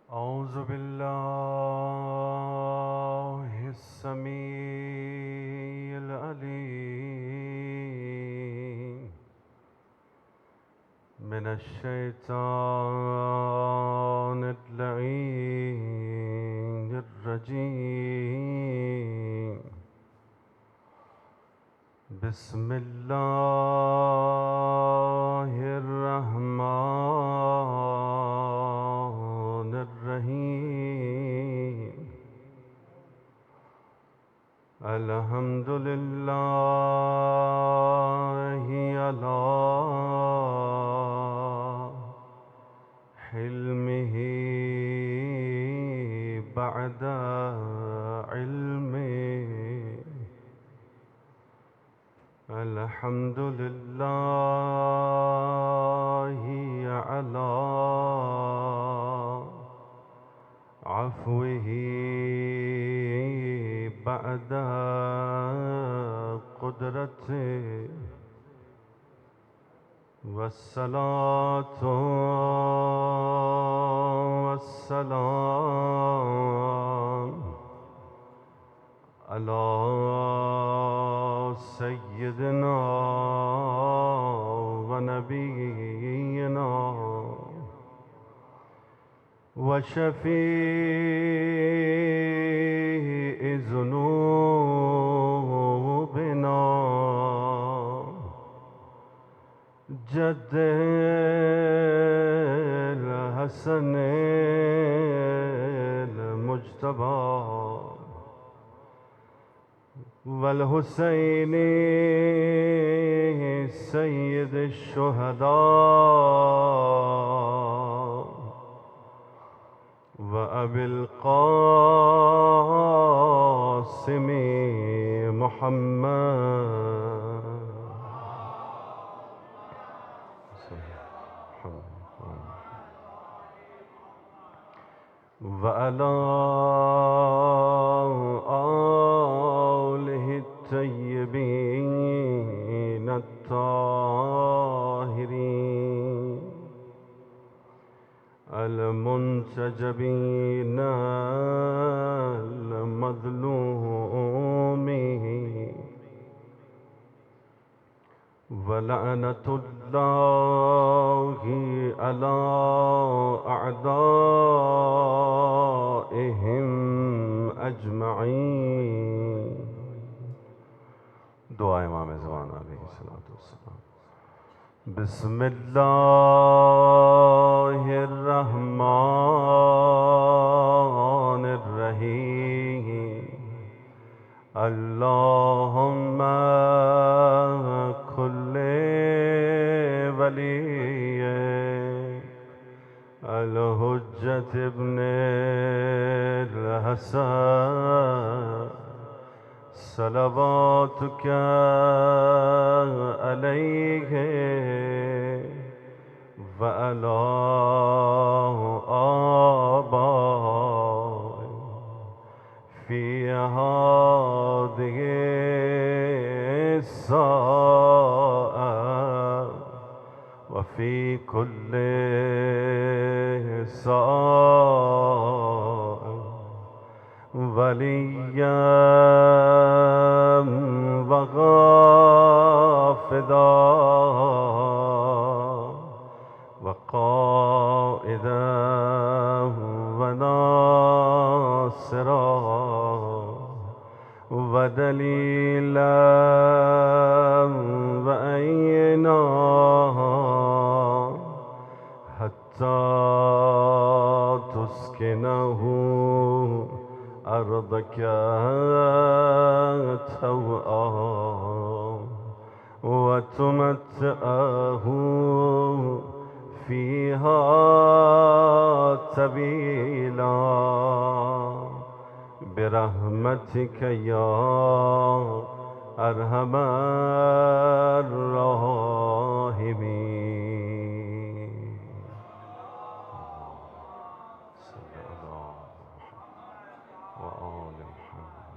أعوذ بالله السميع العليم من الشيطان اللعين الرجيم. بسم الله الرحمن الرحيم. الحمد لله على حلمه بعد علمه. الحمد لله على عفوه بعد قدرته. والصلاة والسلام على سيدنا ونبينا وشفيع ذنوبنا جد الحسن المجتبى والحسين سيد الشهداء وأبي القاسم محمد وعلى آله الطيبين الطاهرين المنتجبين المظلومين. ولعنة الله على أعدائهم أجمعين. دعا امام زمان علیہ السلام. بسم الله الرحمن الرحيم. اللهم كل ولي الحجة ابن الحسن صلواتك عليه وعلى آبائه في هذه الساعة وفي كل ساعة وليا وغافدا وقائدا وناصرا ودليلا وعينا حتى تسكنه أرضك توعا وتمتعه فيها طويلا برحمتك يا أرحم الراحمين. صلى الله وآل محمد.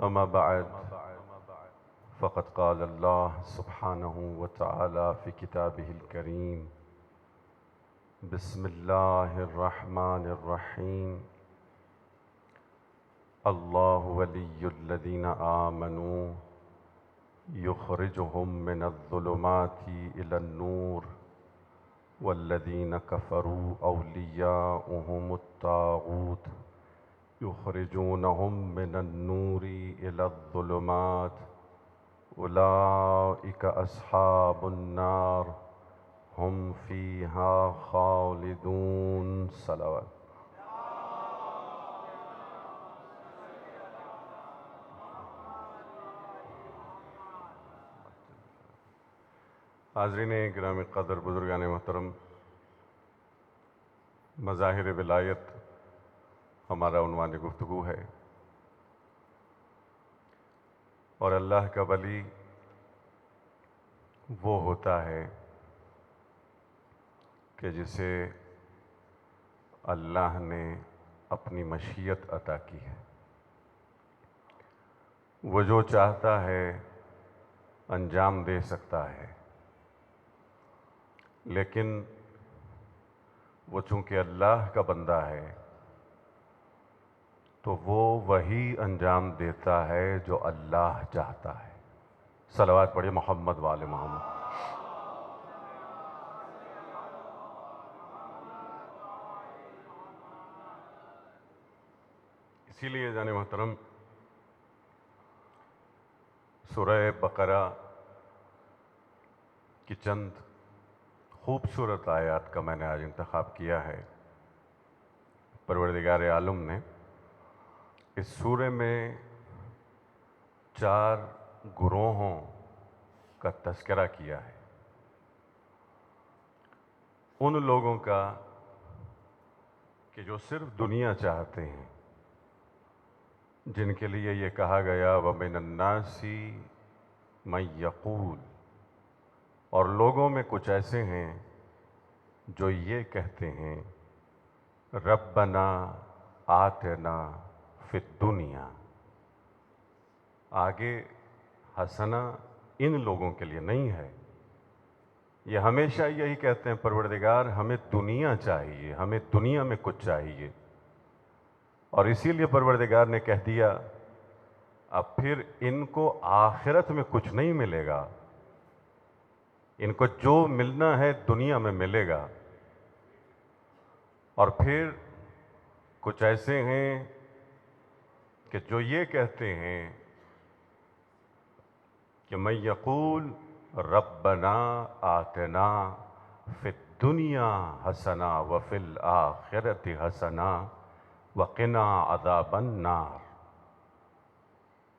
أما بعد فقد قال الله سبحانه وتعالى في كتابه الكريم بسم اللہ الرحمن الرحیم اللہ ولی الذین آمنوا یخرجہم من الظلمات الی النور والذین کفروا اولیاؤہم الطاغوت یخرجونہم من النور الی الظلمات اولئک اصحاب النار ہم فیہا خالدون صلوات۔ حاضرین گرامی قدر، بزرگان محترم، مظاہر ولایت ہمارا عنوان گفتگو ہے، اور اللہ کا ولی وہ ہوتا ہے کہ جسے اللہ نے اپنی مشیت عطا کی ہے۔ وہ جو چاہتا ہے انجام دے سکتا ہے، لیکن وہ چونکہ اللہ کا بندہ ہے تو وہ وہی انجام دیتا ہے جو اللہ چاہتا ہے۔ صلوات پڑھیے محمد وآل محمد۔ اسی لیے جان محترم، سورہ بقرہ کی چند خوبصورت آیات کا میں نے آج انتخاب کیا ہے۔ پروردگار عالم نے اس سورہ میں 4 گروہوں کا تذکرہ کیا ہے، ان لوگوں کا کہ جو صرف دنیا چاہتے ہیں، جن کے لیے یہ کہا گیا وَمِنَ النَّاسِ مَن یقول، اور لوگوں میں کچھ ایسے ہیں جو یہ کہتے ہیں ربنا آتنا فی الدنیا۔ آگے حسنہ ان لوگوں کے لیے نہیں ہے، یہ ہمیشہ یہی کہتے ہیں پروردگار ہمیں دنیا چاہیے، ہمیں دنیا میں کچھ چاہیے، اور اسی لیے پروردگار نے کہہ دیا اب پھر ان کو آخرت میں کچھ نہیں ملے گا، ان کو جو ملنا ہے دنیا میں ملے گا۔ اور پھر کچھ ایسے ہیں کہ جو یہ کہتے ہیں کہ من یقول ربنا آتنا فی الدنیا حسنہ وفی الآخرۃ حسنہ وقنا عذاب النار۔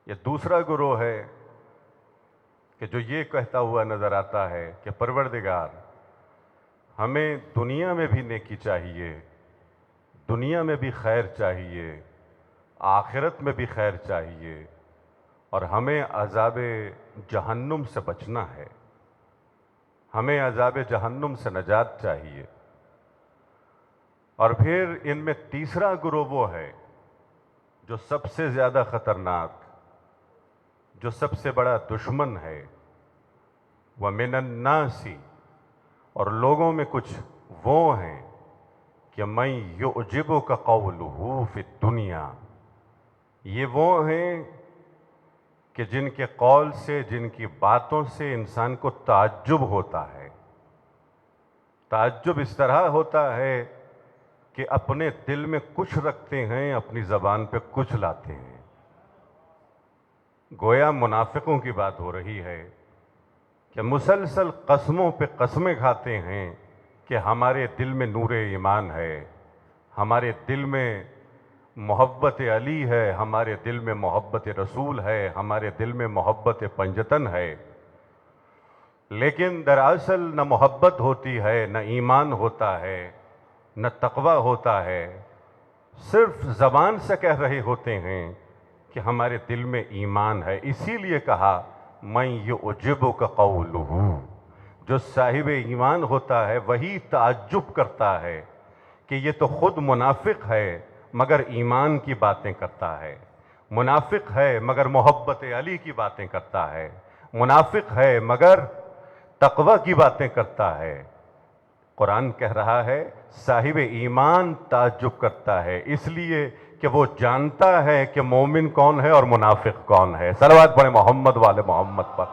یہ دوسرا گروہ ہے کہ جو یہ کہتا ہوا نظر آتا ہے کہ پروردگار ہمیں دنیا میں بھی نیکی چاہیے، دنیا میں بھی خیر چاہیے، آخرت میں بھی خیر چاہیے، اور ہمیں عذاب جہنم سے بچنا ہے، ہمیں عذاب جہنم سے نجات چاہیے۔ اور پھر ان میں تیسرا گروہ وہ ہے جو سب سے زیادہ خطرناک، جو سب سے بڑا دشمن ہے، وَمِنَ النَّاسِ، اور لوگوں میں کچھ وہ ہیں کہ مَن يُعْجِبُكَ قَوْلُهُ فِي الدُّنْيَا، یہ وہ ہیں کہ جن کے قول سے، جن کی باتوں سے انسان کو تعجب ہوتا ہے۔ تعجب اس طرح ہوتا ہے کہ اپنے دل میں کچھ رکھتے ہیں، اپنی زبان پہ کچھ لاتے ہیں۔ گویا منافقوں کی بات ہو رہی ہے کہ مسلسل قسموں پہ قسمیں کھاتے ہیں کہ ہمارے دل میں نور ایمان ہے، ہمارے دل میں محبت علی ہے، ہمارے دل میں محبت رسول ہے، ہمارے دل میں محبت پنجتن ہے، لیکن دراصل نہ محبت ہوتی ہے، نہ ایمان ہوتا ہے، نہ تقوی ہوتا ہے، صرف زبان سے کہہ رہے ہوتے ہیں کہ ہمارے دل میں ایمان ہے۔ اسی لیے کہا مَن يُعْجِبُكَ قَوْلُهُ، جو صاحب ایمان ہوتا ہے وہی تعجب کرتا ہے کہ یہ تو خود منافق ہے مگر ایمان کی باتیں کرتا ہے، منافق ہے مگر محبت علی کی باتیں کرتا ہے، منافق ہے مگر تقوی کی باتیں کرتا ہے۔ قرآن کہہ رہا ہے صاحب ایمان تعجب کرتا ہے اس لیے کہ وہ جانتا ہے کہ مومن کون ہے اور منافق کون ہے۔ صلوات پڑھیں محمد والے محمد پر۔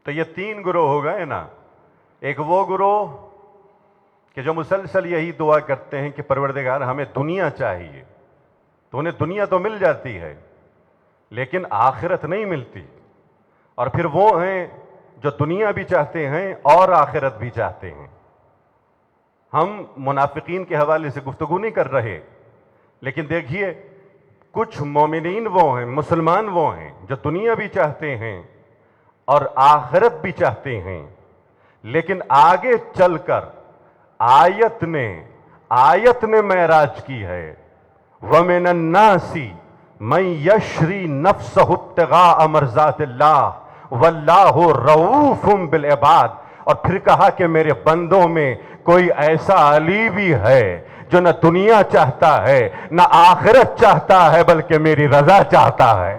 تو یہ تین گروہ ہو گئے نا۔ ایک وہ گروہ کہ جو مسلسل یہی دعا کرتے ہیں کہ پروردگار ہمیں دنیا چاہیے، تو انہیں دنیا تو مل جاتی ہے لیکن آخرت نہیں ملتی۔ اور پھر وہ ہیں جو دنیا بھی چاہتے ہیں اور آخرت بھی چاہتے ہیں۔ ہم منافقین کے حوالے سے گفتگو نہیں کر رہے، لیکن دیکھیے کچھ مومنین وہ ہیں، مسلمان وہ ہیں جو دنیا بھی چاہتے ہیں اور آخرت بھی چاہتے ہیں، لیکن آگے چل کر آیت نے معراج کی ہے وَمِنَ النَّاسِ مَن يَشْرِي نَفْسَهُ ابْتِغَاءَ مَرْضَاتِ اللَّهِ وَاللَّهُ رَءُوفٌ بِالْعِبَادِ۔ اور پھر کہا کہ میرے بندوں میں کوئی ایسا علی بھی ہے جو نہ دنیا چاہتا ہے نہ آخرت چاہتا ہے بلکہ میری رضا چاہتا ہے۔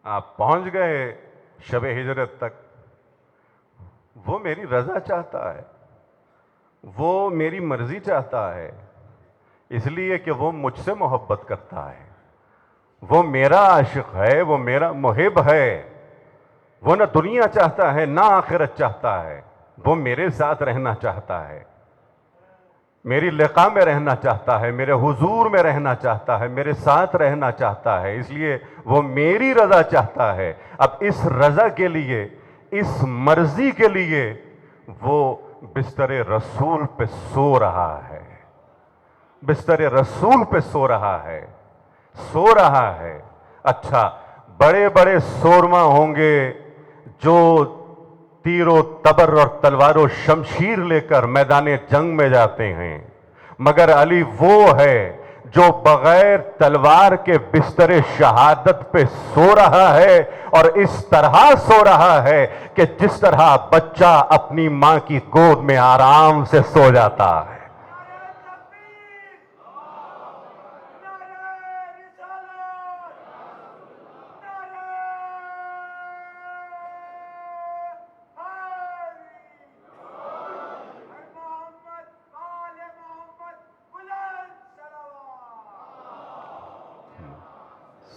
آپ پہنچ گئے شب ہجرت تک، وہ میری رضا چاہتا ہے، وہ میری مرضی چاہتا ہے، اس لیے کہ وہ مجھ سے محبت کرتا ہے، وہ میرا عاشق ہے، وہ میرا محب ہے، وہ نہ دنیا چاہتا ہے نہ آخرت چاہتا ہے، وہ میرے ساتھ رہنا چاہتا ہے، میری لقاء میں رہنا چاہتا ہے، میرے حضور میں رہنا چاہتا ہے، میرے ساتھ رہنا چاہتا ہے، اس لیے وہ میری رضا چاہتا ہے۔ اب اس رضا کے لیے، اس مرضی کے لیے وہ بستر رسول پہ سو رہا ہے، بستر رسول پہ سو رہا ہے۔ اچھا، بڑے بڑے سورما ہوں گے جو تیر و تبر اور تلوار و شمشیر لے کر میدان جنگ میں جاتے ہیں، مگر علی وہ ہے جو بغیر تلوار کے بستر شہادت پہ سو رہا ہے، اور اس طرح سو رہا ہے کہ جس طرح بچہ اپنی ماں کی گود میں آرام سے سو جاتا ہے۔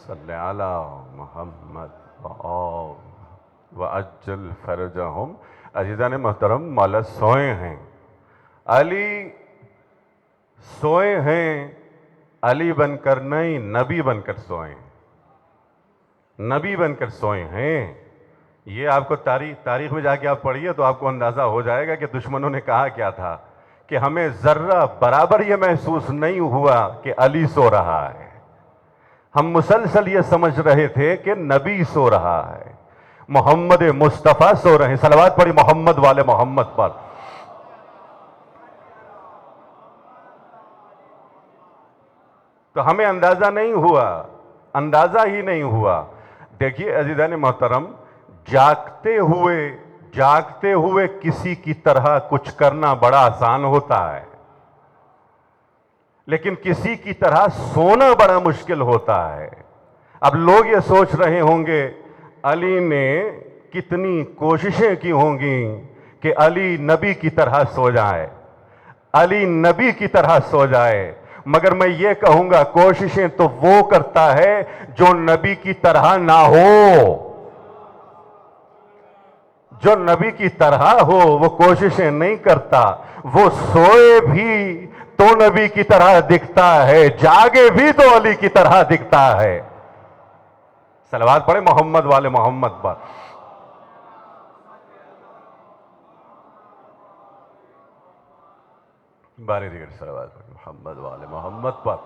صلی علی محمد وعجل فرجہم۔ عزیزان محترم، مولا سوئے ہیں، علی سوئے ہیں، علی بن کر نہیں، نبی بن کر سوئے ہیں، نبی بن کر سوئے ہیں۔ یہ آپ کو تاریخ میں جا کے آپ پڑھیے تو آپ کو اندازہ ہو جائے گا کہ دشمنوں نے کہا کیا تھا، کہ ہمیں ذرہ برابر یہ محسوس نہیں ہوا کہ علی سو رہا ہے، ہم مسلسل یہ سمجھ رہے تھے کہ نبی سو رہا ہے، محمد مصطفیٰ سو رہے ہیں۔ صلوات پڑھی محمد والے محمد پر۔ تو ہمیں اندازہ نہیں ہوا، اندازہ ہی نہیں ہوا۔ دیکھیے عزیزان محترم، جاگتے ہوئے کسی کی طرح کچھ کرنا بڑا آسان ہوتا ہے، لیکن کسی کی طرح سونا بڑا مشکل ہوتا ہے۔ اب لوگ یہ سوچ رہے ہوں گے علی نے کتنی کوششیں کی ہوں گی کہ علی نبی کی طرح سو جائے، علی نبی کی طرح سو جائے، مگر میں یہ کہوں گا کوششیں تو وہ کرتا ہے جو نبی کی طرح نہ ہو، جو نبی کی طرح ہو وہ کوششیں نہیں کرتا، وہ سوئے بھی تو نبی کی طرح دکھتا ہے، جاگے بھی تو علی کی طرح دکھتا ہے۔ صلوات پڑھیں محمد والے محمد پر۔ بارے دیگر صلوات پڑھیں محمد والے محمد پر۔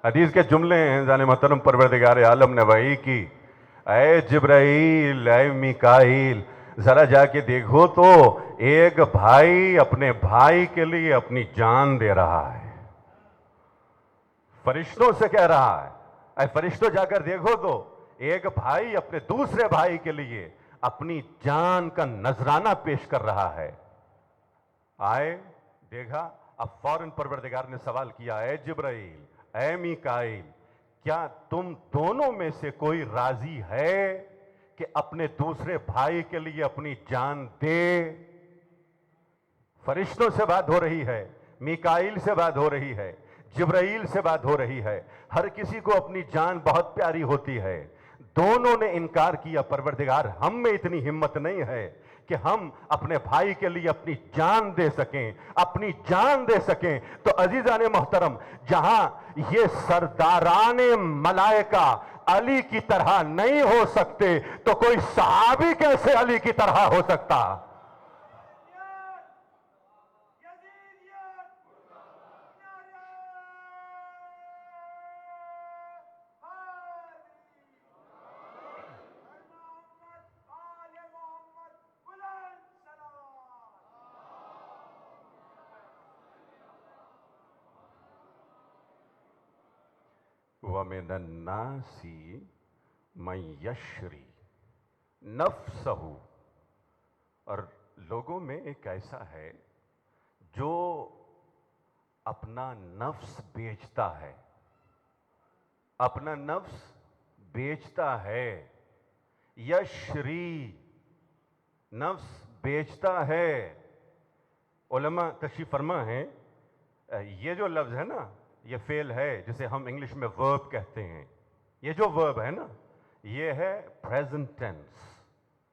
حدیث کے جملے ہیں جان محترم پروردگار عالم نے وحی کی، اے جبرائیل، اے میکائیل، ذرا جا کے دیکھو تو ایک بھائی اپنے بھائی کے لیے اپنی جان دے رہا ہے، فرشتوں سے کہہ رہا ہے، اے فرشتوں جا کر دیکھو تو ایک بھائی اپنے دوسرے بھائی کے لیے اپنی جان کا نذرانہ پیش کر رہا ہے۔ آئے، دیکھا، اب فوراً پروردگار نے سوال کیا، اے جبرائیل، اے میکائیل، کیا تم دونوں میں سے کوئی راضی ہے کہ اپنے دوسرے بھائی کے لیے اپنی جان دے؟ فرشتوں سے بات ہو رہی ہے، میکائیل سے بات ہو رہی ہے، جبرائیل سے بات ہو رہی ہے۔ ہر کسی کو اپنی جان بہت پیاری ہوتی ہے، دونوں نے انکار کیا۔ پروردگار، ہم میں اتنی ہمت نہیں ہے کہ ہم اپنے بھائی کے لیے اپنی جان دے سکیں، اپنی جان دے سکیں۔ تو عزیزان محترم، جہاں یہ سرداران ملائکہ علی کی طرح نہیں ہو سکتے تو کوئی صحابی کیسے علی کی طرح ہو سکتا؟ وَمِنَ النَّاسِ مَن يَشْرِي نَفْسَهُ، اور لوگوں میں ایک ایسا ہے جو اپنا نفس بیچتا ہے، اپنا نفس بیچتا ہے۔ یشری، نفس بیچتا ہے۔ علماء تشریف فرما ہیں، یہ جو لفظ ہے نا، یہ فعل ہے جسے ہم انگلش میں ورب کہتے ہیں۔ یہ جو ورب ہے نا، یہ ہے پریزنٹ ٹینس،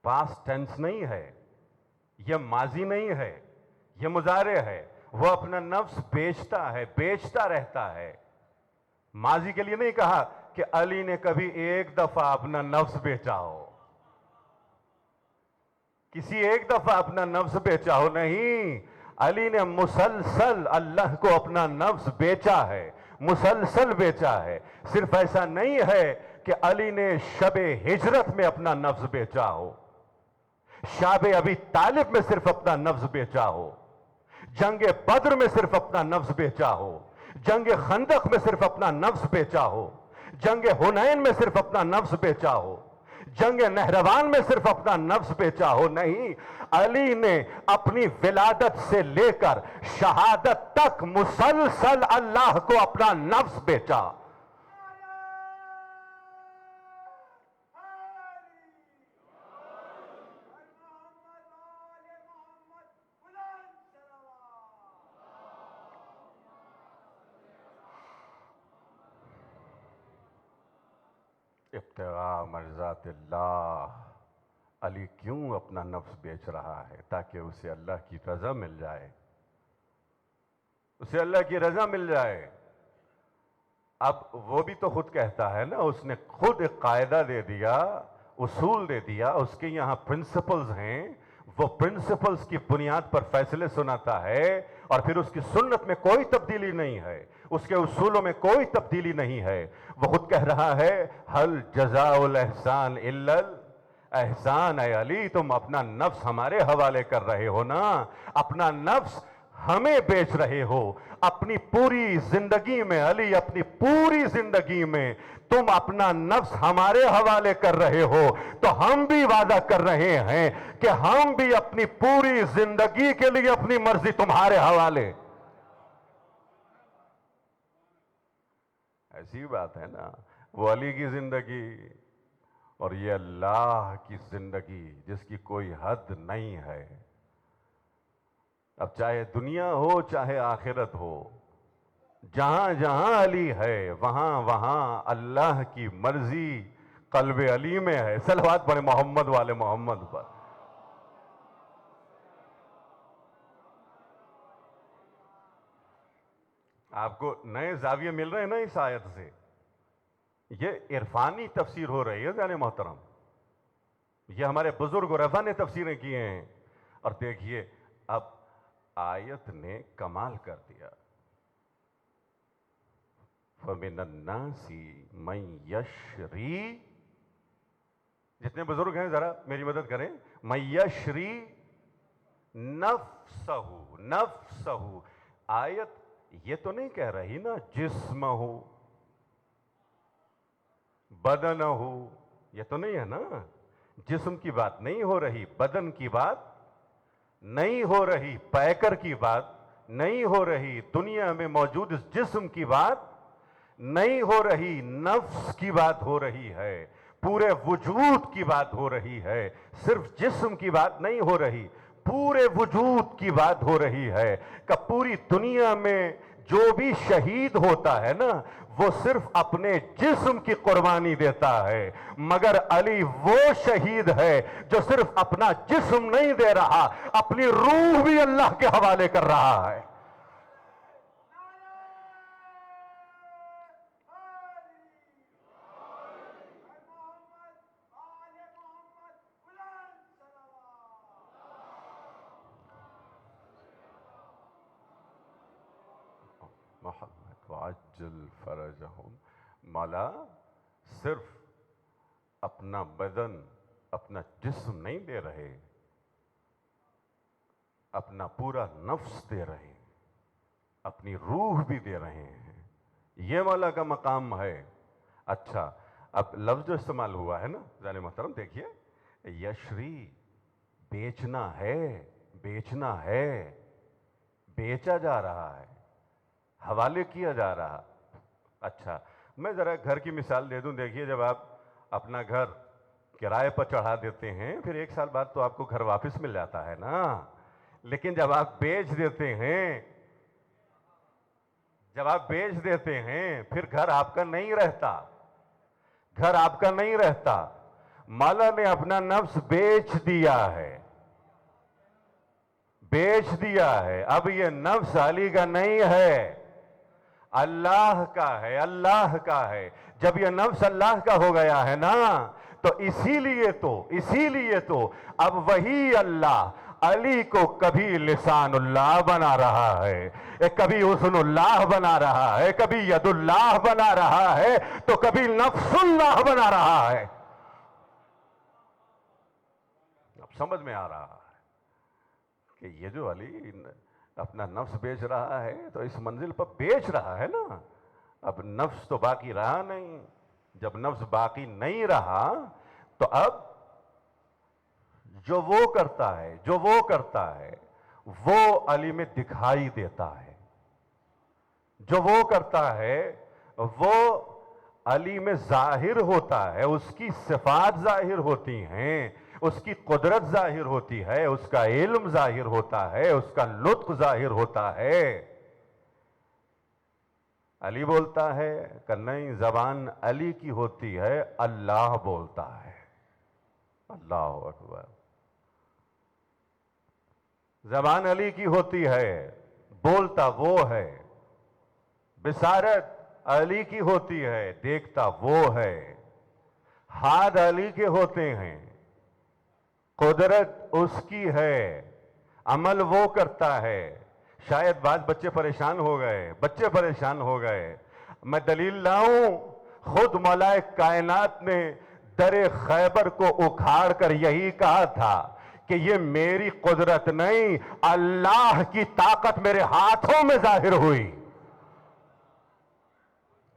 پاسٹ ٹینس نہیں ہے، یہ ماضی نہیں ہے، یہ مضارع ہے۔ وہ اپنا نفس بیچتا ہے، بیچتا رہتا ہے۔ ماضی کے لیے نہیں کہا کہ علی نے کبھی ایک دفعہ اپنا نفس بیچا ہو، کسی ایک دفعہ اپنا نفس بیچا ہو، نہیں، علی نے مسلسل اللہ کو اپنا نفس بیچا ہے، مسلسل بیچا ہے۔ صرف ایسا نہیں ہے کہ علی نے شب ہجرت میں اپنا نفس بیچا ہو، شاب ابی طالب میں صرف اپنا نفس بیچا ہو، جنگ بدر میں صرف اپنا نفس بیچا ہو، جنگ خندق میں صرف اپنا نفس بیچا ہو، جنگ حنین میں صرف اپنا نفس بیچا ہو، جنگ نہروان میں صرف اپنا نفس بیچا ہو، نہیں، علی نے اپنی ولادت سے لے کر شہادت تک مسلسل اللہ کو اپنا نفس بیچا۔ ابتغاء مرضات اللہ، علی کیوں اپنا نفس بیچ رہا ہے؟ تاکہ اسے اللہ کی رضا مل جائے، اسے اللہ کی رضا مل جائے۔ اب وہ بھی تو خود کہتا ہے نا، اس نے خود ایک قاعدہ دے دیا، اصول دے دیا، اس کے یہاں پرنسپلز ہیں، وہ پرنسپلز کی بنیاد پر فیصلے سناتا ہے، اور پھر اس کی سنت میں کوئی تبدیلی نہیں ہے، اس کے اصولوں میں کوئی تبدیلی نہیں ہے۔ وہ خود کہہ رہا ہے، حل جزاء الاحسان الا الاحسان۔ اے علی، تم اپنا نفس ہمارے حوالے کر رہے ہو نا، اپنا نفس ہمیں بیچ رہے ہو۔ اپنی پوری زندگی میں علی، اپنی پوری زندگی میں تم اپنا نفس ہمارے حوالے کر رہے ہو، تو ہم بھی وعدہ کر رہے ہیں کہ ہم بھی اپنی پوری زندگی کے لیے اپنی مرضی تمہارے حوالے۔ ایسی بات ہے نا، وہ علی کی زندگی اور یہ اللہ کی زندگی جس کی کوئی حد نہیں ہے۔ اب چاہے دنیا ہو چاہے آخرت ہو، جہاں جہاں علی ہے وہاں وہاں اللہ کی مرضی قلب علی میں ہے۔ صلوات پڑھیں محمد والے محمد پر۔ آپ کو نئے زاویے مل رہے ہیں نا اس آیت سے؟ یہ عرفانی تفسیر ہو رہی ہے جان محترم، یہ ہمارے بزرگ اور عرفا نے تفسیریں کیے ہیں۔ اور دیکھیے اب آیت نے کمال کر دیا، فَمِنَ النَّاسِ مَن يَشْرِي، جتنے بزرگ ہیں ذرا میری مدد کریں، من یشری نفسہ، نفسہ، آیت یہ تو نہیں کہہ رہی نا جسم ہو بدن ہو، یہ تو نہیں ہے نا، جسم کی بات نہیں ہو رہی، بدن کی بات نہیں ہو رہی، پیکر کی بات نہیں ہو رہی، دنیا میں موجود اس جسم کی بات نہیں ہو رہی، نفس کی بات ہو رہی ہے، پورے وجود کی بات ہو رہی ہے، صرف جسم کی بات نہیں ہو رہی، پورے وجود کی بات ہو رہی ہے کہ پوری دنیا میں جو بھی شہید ہوتا ہے نا وہ صرف اپنے جسم کی قربانی دیتا ہے، مگر علی وہ شہید ہے جو صرف اپنا جسم نہیں دے رہا، اپنی روح بھی اللہ کے حوالے کر رہا ہے۔ محمد وعجل فرجہم، مولا صرف اپنا بدن، اپنا جسم نہیں دے رہے، اپنا پورا نفس دے رہے ہیں، اپنی روح بھی دے رہے ہیں، یہ مولا کا مقام ہے۔ اچھا اب لفظ جو استعمال ہوا ہے نا ذرا محترم دیکھیے، یشری بیچنا ہے، بیچنا ہے، بیچا جا رہا ہے، حوالے کیا جا رہا۔ اچھا میں ذرا گھر کی مثال دے دوں، دیکھیے جب آپ اپنا گھر کرائے پر چڑھا دیتے ہیں پھر 1 سال بعد تو آپ کو گھر واپس مل جاتا ہے نا، لیکن جب آپ بیچ دیتے ہیں، جب آپ بیچ دیتے ہیں پھر گھر آپ کا نہیں رہتا، گھر آپ کا نہیں رہتا، مولا نے اپنا نفس بیچ دیا ہے، بیچ دیا ہے، اب یہ نفس علی کا نہیں ہے، اللہ کا ہے، اللہ کا ہے۔ جب یہ نفس اللہ کا ہو گیا ہے نا تو اسی لیے تو اب وہی اللہ علی کو کبھی لسان اللہ بنا رہا ہے، کبھی حسن اللہ بنا رہا ہے، کبھی ید اللہ بنا رہا ہے تو کبھی نفس اللہ بنا رہا ہے۔ اب سمجھ میں آ رہا ہے کہ یہ جو علی اپنا نفس بیچ رہا ہے تو اس منزل پر بیچ رہا ہے نا، اب نفس تو باقی رہا نہیں، جب نفس باقی نہیں رہا تو اب جو وہ کرتا ہے وہ علی میں دکھائی دیتا ہے، جو وہ کرتا ہے وہ علی میں ظاہر ہوتا ہے، اس کی صفات ظاہر ہوتی ہیں، اس کی قدرت ظاہر ہوتی ہے، اس کا علم ظاہر ہوتا ہے، اس کا لطف ظاہر ہوتا ہے۔ علی بولتا ہے کہ نہیں، زبان علی کی ہوتی ہے، اللہ بولتا ہے، اللہ اکبر، زبان علی کی ہوتی ہے، بولتا وہ ہے، بصارت علی کی ہوتی ہے، دیکھتا وہ ہے، ہاتھ علی کے ہوتے ہیں، قدرت اس کی ہے، عمل وہ کرتا ہے۔ شاید بعض بچے پریشان ہو گئے، میں دلیل لاؤں، خود مولا کائنات نے در خیبر کو اکھاڑ کر یہی کہا تھا کہ یہ میری قدرت نہیں، اللہ کی طاقت میرے ہاتھوں میں ظاہر ہوئی۔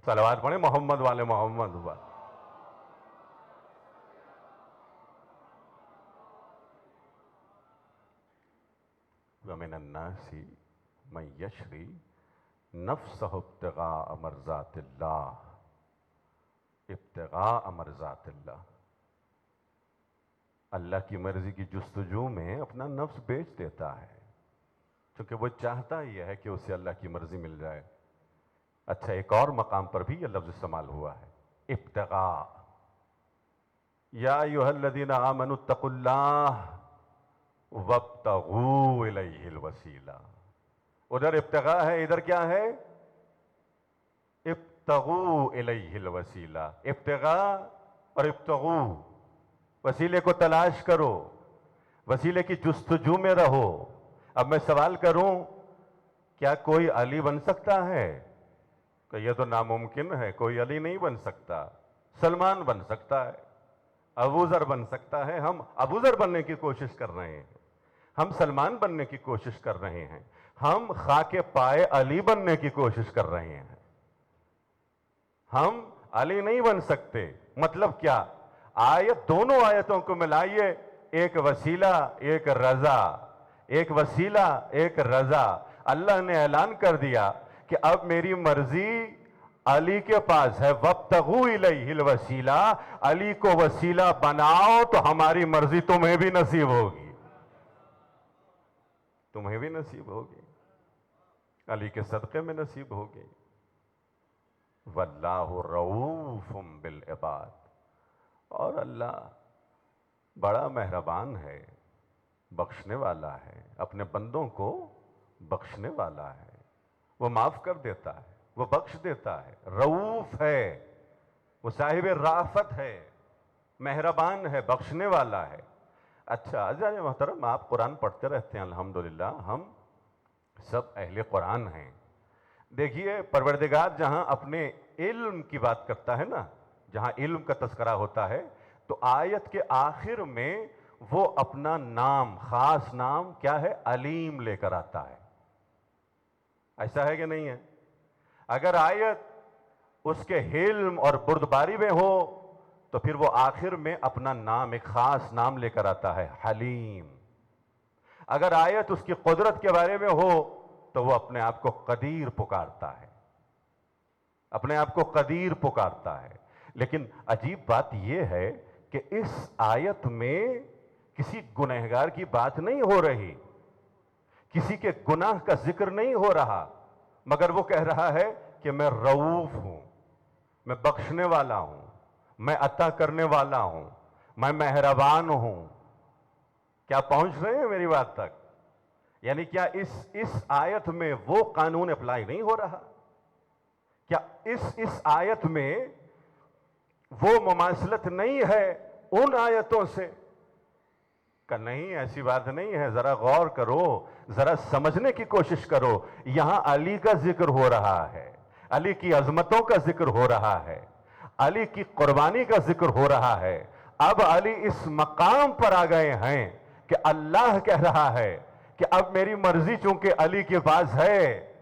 صلوات پڑھیں محمد والے محمد ہوا۔ وَمِنَ النَّاسِ مَن يَشْرِي نَفْسَهُ ابْتِغَاءَ مَرْضَاتِ اللَّهِ، ابتغاء مرضات اللہ، اللہ کی مرضی کی جستجو میں اپنا نفس بیچ دیتا ہے، چونکہ وہ چاہتا ہی ہے کہ اسے اللہ کی مرضی مل جائے۔ اچھا ایک اور مقام پر بھی یہ لفظ استعمال ہوا ہے، ابتغاء، یا ایھا الذین آمنوا اتقوا اللہ وابتغوا الیہ الوسیلہ، ادھر ابتغاء ہے، ادھر کیا ہے؟ ابتغوا الیہ الوسیلہ، ابتغاء اور ابتغوا، وسیلے کو تلاش کرو، وسیلے کی جستجو میں رہو۔ اب میں سوال کروں، کیا کوئی علی بن سکتا ہے؟ کہ یہ تو ناممکن ہے، کوئی علی نہیں بن سکتا، سلمان بن سکتا ہے، ابو ذر بن سکتا ہے، ہم ابو ذر بننے کی کوشش کر رہے ہیں، ہم سلمان بننے کی کوشش کر رہے ہیں، ہم خاک پائے علی بننے کی کوشش کر رہے ہیں۔ ہم علی نہیں بن سکتے۔ مطلب کیا؟ آیت، دونوں آیتوں کو ملائیے، ایک وسیلہ ایک رضا، ایک وسیلہ ایک رضا۔ اللہ نے اعلان کر دیا کہ اب میری مرضی علی کے پاس ہے، وَابْتَغُوا إِلَيْهِ الْوَسِيلَةَ، علی کو وسیلہ بناؤ تو ہماری مرضی تمہیں بھی نصیب ہوگی، تمہیں بھی نصیب ہوگی، علی کے صدقے میں نصیب ہوگی۔ وَاللَّهُ رَؤُوفٌ بِالْعِبَادِ، اور اللہ بڑا مہربان ہے، بخشنے والا ہے، اپنے بندوں کو بخشنے والا ہے، وہ معاف کر دیتا ہے، وہ بخش دیتا ہے، رؤوف ہے، وہ صاحب رافت ہے، مہربان ہے، بخشنے والا ہے۔ اچھا عزیزان محترم، آپ قرآن پڑھتے رہتے ہیں، الحمدللہ ہم سب اہل قرآن ہیں۔ دیکھیے پروردگار جہاں اپنے علم کی بات کرتا ہے نا، جہاں علم کا تذکرہ ہوتا ہے، تو آیت کے آخر میں وہ اپنا نام، خاص نام کیا ہے؟ علیم لے کر آتا ہے۔ ایسا ہے کہ نہیں ہے؟ اگر آیت اس کے حلم اور بردباری میں ہو تو پھر وہ آخر میں اپنا نام، ایک خاص نام لے کر آتا ہے، حلیم۔ اگر آیت اس کی قدرت کے بارے میں ہو تو وہ اپنے آپ کو قدیر پکارتا ہے، اپنے آپ کو قدیر پکارتا ہے۔ لیکن عجیب بات یہ ہے کہ اس آیت میں کسی گنہگار کی بات نہیں ہو رہی، کسی کے گناہ کا ذکر نہیں ہو رہا، مگر وہ کہہ رہا ہے کہ میں رؤوف ہوں، میں بخشنے والا ہوں، میں عطا کرنے والا ہوں، میں مہربان ہوں۔ کیا پہنچ رہے ہیں میری بات تک؟ یعنی کیا اس آیت میں وہ قانون اپلائی نہیں ہو رہا؟ کیا اس آیت میں وہ مماثلت نہیں ہے ان آیتوں سے؟ کہ نہیں، ایسی بات نہیں ہے، ذرا غور کرو، ذرا سمجھنے کی کوشش کرو۔ یہاں علی کا ذکر ہو رہا ہے، علی کی عظمتوں کا ذکر ہو رہا ہے، علی کی قربانی کا ذکر ہو رہا ہے۔ اب علی اس مقام پر آ گئے ہیں کہ اللہ کہہ رہا ہے کہ اب میری مرضی چونکہ علی کے پاس ہے،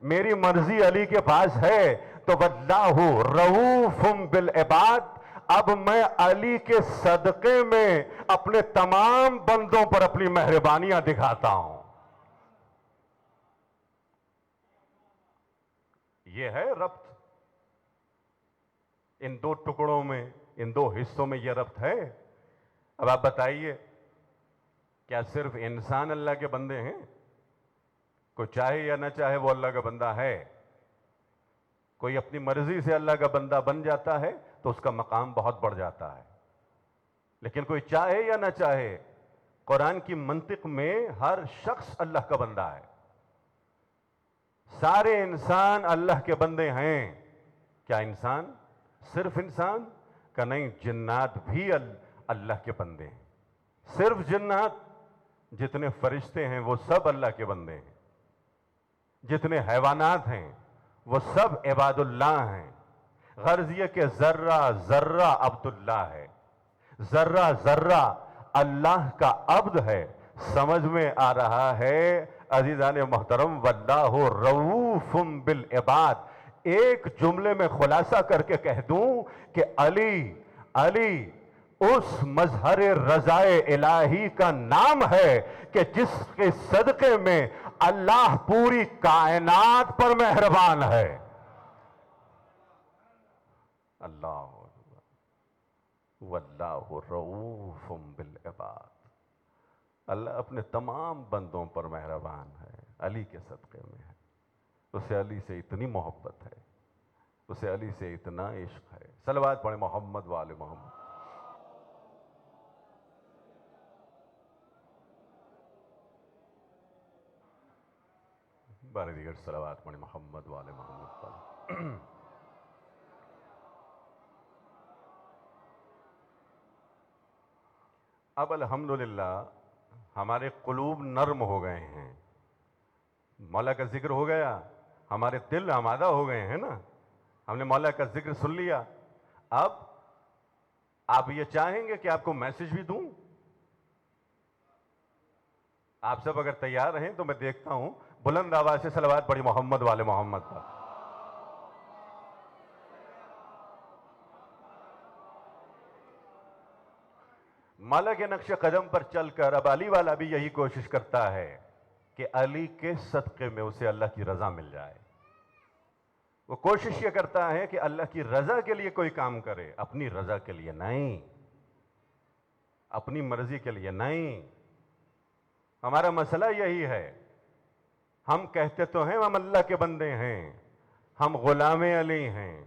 میری مرضی علی کے پاس ہے، تو وَاللَّهُ رؤوف بالعباد، اب میں علی کے صدقے میں اپنے تمام بندوں پر اپنی مہربانیاں دکھاتا ہوں۔ یہ ہے ربط، ان دو ٹکڑوں میں، ان دو حصوں میں یہ ربط ہے۔ اب آپ بتائیے، کیا صرف انسان اللہ کے بندے ہیں؟ کوئی چاہے یا نہ چاہے وہ اللہ کا بندہ ہے۔ کوئی اپنی مرضی سے اللہ کا بندہ بن جاتا ہے تو اس کا مقام بہت بڑھ جاتا ہے، لیکن کوئی چاہے یا نہ چاہے، قرآن کی منطق میں ہر شخص اللہ کا بندہ ہے، سارے انسان اللہ کے بندے ہیں۔ کیا انسان صرف انسان کا؟ نہیں، جنات بھی اللہ کے بندے ہیں۔ صرف جنات؟ جتنے فرشتے ہیں وہ سب اللہ کے بندے ہیں، جتنے حیوانات ہیں وہ سب عباد اللہ ہیں۔ غرض یہ کہ ذرہ ذرہ عبداللہ ہے، ذرہ ذرہ اللہ کا عبد ہے۔ سمجھ میں آ رہا ہے عزیزان محترم؟ وَاللَّهُ رؤوف بالعباد۔ ایک جملے میں خلاصہ کر کے کہہ دوں کہ علی اس مظہر رضائے الہی کا نام ہے کہ جس کے صدقے میں اللہ پوری کائنات پر مہربان ہے۔ اللہ اکبر۔ وَاللَّهُ رؤوف بالعباد، اللہ اپنے تمام بندوں پر مہربان ہے، علی کے صدقے میں ہے۔ اسے علی سے اتنی محبت ہے، اسے علی سے اتنا عشق ہے۔ صلوات پڑھیں محمد وآل محمد۔ بار دیگر صلوات پڑھیں محمد وآل محمد۔ اب الحمدللہ ہمارے قلوب نرم ہو گئے ہیں، مولا کا ذکر ہو گیا، ہمارے دل آمادہ ہو گئے ہیں نا، ہم نے مولا کا ذکر سن لیا۔ اب آپ یہ چاہیں گے کہ آپ کو میسج بھی دوں؟ آپ سب اگر تیار ہیں تو میں دیکھتا ہوں بلند آواز سے صلوات پڑھی محمد والے محمد پر. مولا کے نقش قدم پر چل کر اب علی والا بھی یہی کوشش کرتا ہے کہ علی کے صدقے میں اسے اللہ کی رضا مل جائے. وہ کوشش یہ کرتا ہے کہ اللہ کی رضا کے لیے کوئی کام کرے، اپنی رضا کے لیے نہیں، اپنی مرضی کے لیے نہیں. ہمارا مسئلہ یہی ہے، ہم کہتے تو ہیں ہم اللہ کے بندے ہیں، ہم غلام علی ہیں،